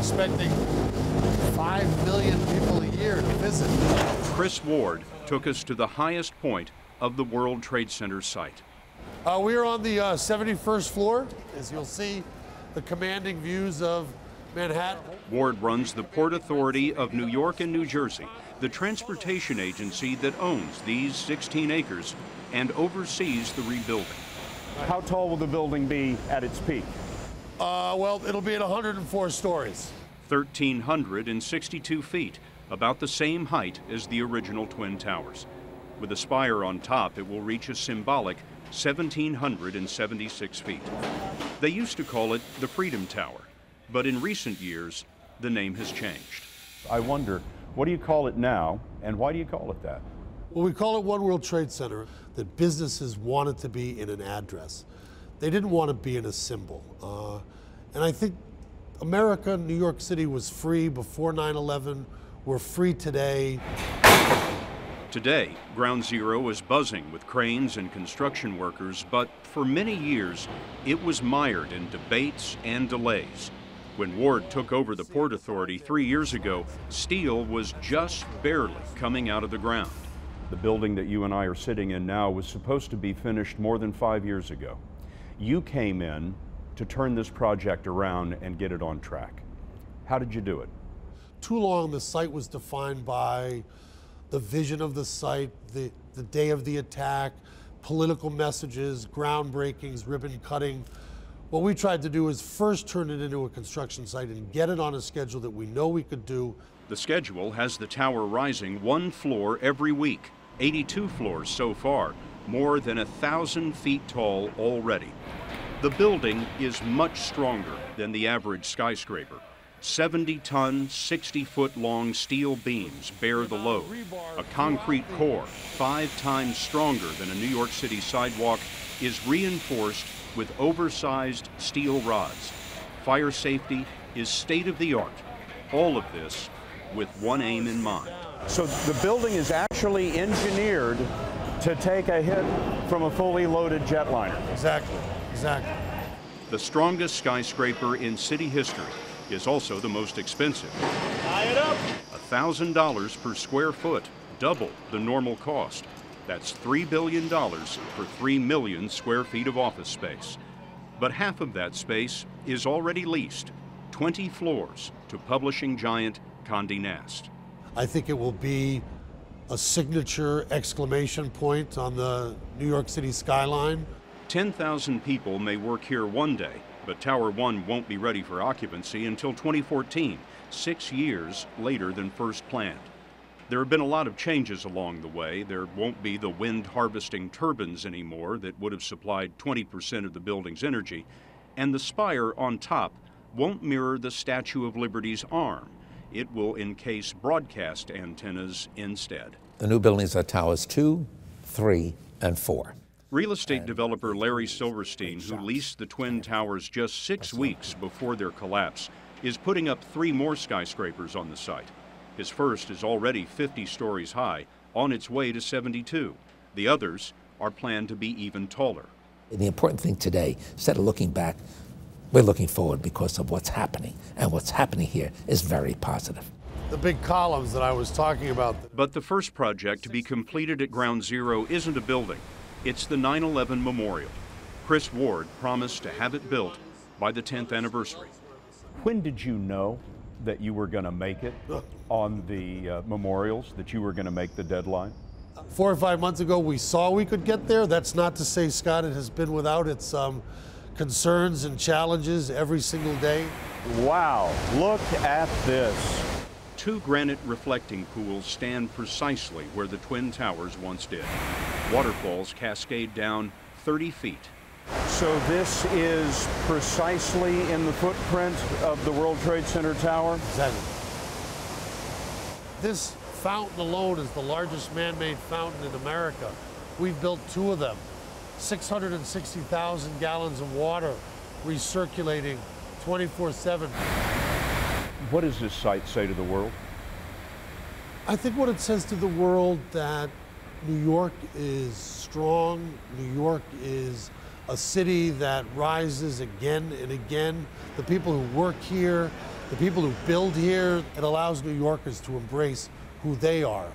expecting 5 million people a year to visit. Chris Ward took us to the highest point of the World Trade Center site. We are on the 71st floor. As you'll see, the commanding views of Manhattan. Ward runs the Port Authority of New York and New Jersey, the transportation agency that owns these 16 acres and oversees the rebuilding. How tall will the building be at its peak? Well, it'll be at 104 stories. 1,362 feet, about the same height as the original Twin Towers. With a spire on top, it will reach a symbolic 1,776 feet. They used to call it the Freedom Tower, but in recent years, the name has changed. I wonder, what do you call it now, and why do you call it that? Well, we call it One World Trade Center, that businesses wanted to be in an address. They didn't want to be in a symbol. And I think America, New York City was free before 9/11. We're free today. Today, Ground Zero is buzzing with cranes and construction workers, but for many years, it was mired in debates and delays. When Ward took over the Port Authority 3 years ago, steel was just barely coming out of the ground. The building that you and I are sitting in now was supposed to be finished more than 5 years ago. You came in to turn this project around and get it on track. How did you do it? Too long, the site was defined by the vision of the site, the day of the attack, political messages, groundbreakings, ribbon cutting. What we tried to do is first turn it into a construction site and get it on a schedule that we know we could do. The schedule has the tower rising 1 floor every week, 82 floors so far, more than 1,000 feet tall already. The building is much stronger than the average skyscraper. 70-ton, 60-foot-long steel beams bear the load. A concrete core, 5 times stronger than a New York City sidewalk, is reinforced with oversized steel rods. Fire safety is state-of-the-art. All of this with one aim in mind. So the building is actually engineered to take a hit from a fully loaded jetliner. Exactly, exactly. The strongest skyscraper in city history is also the most expensive. Tie it up. $1,000 per square foot, double the normal cost. That's $3 billion for 3 million square feet of office space. But half of that space is already leased, 20 floors, to publishing giant Condé Nast. I think it will be a signature exclamation point on the New York City skyline. 10,000 people may work here one day, but Tower 1 won't be ready for occupancy until 2014, 6 years later than first planned. There have been a lot of changes along the way. There won't be the wind harvesting turbines anymore that would have supplied 20% of the building's energy, and the spire on top won't mirror the Statue of Liberty's arm. It will encase broadcast antennas instead. The new buildings are towers 2, 3, and 4. Real estate developer Larry Silverstein, who leased the Twin Towers just 6 weeks before their collapse, is putting up 3 more skyscrapers on the site. His first is already 50 stories high, on its way to 72. The others are planned to be even taller. The important thing today, instead of looking back, we're looking forward because of what's happening. And what's happening here is very positive. The big columns that I was talking about. But the first project to be completed at Ground Zero isn't a building. It's the 9/11 Memorial. Chris Ward promised to have it built by the 10th anniversary. When did you know that you were going to make it on the memorials, that you were going to make the deadline? 4 or 5 months ago, we saw we could get there. That's not to say, Scott, it has been without its concerns and challenges every single day. Wow, look at this. 2 granite reflecting pools stand precisely where the Twin Towers once did. Waterfalls cascade down 30 feet. So this is precisely in the footprint of the World Trade Center Tower? Exactly. This fountain alone is the largest man-made fountain in America. We've built 2 of them. 660,000 gallons of water recirculating 24/7. What does this site say to the world? I think what it says to the world that New York is strong. New York is a city that rises again and again. The people who work here the people who build here, it allows New Yorkers to embrace who they are.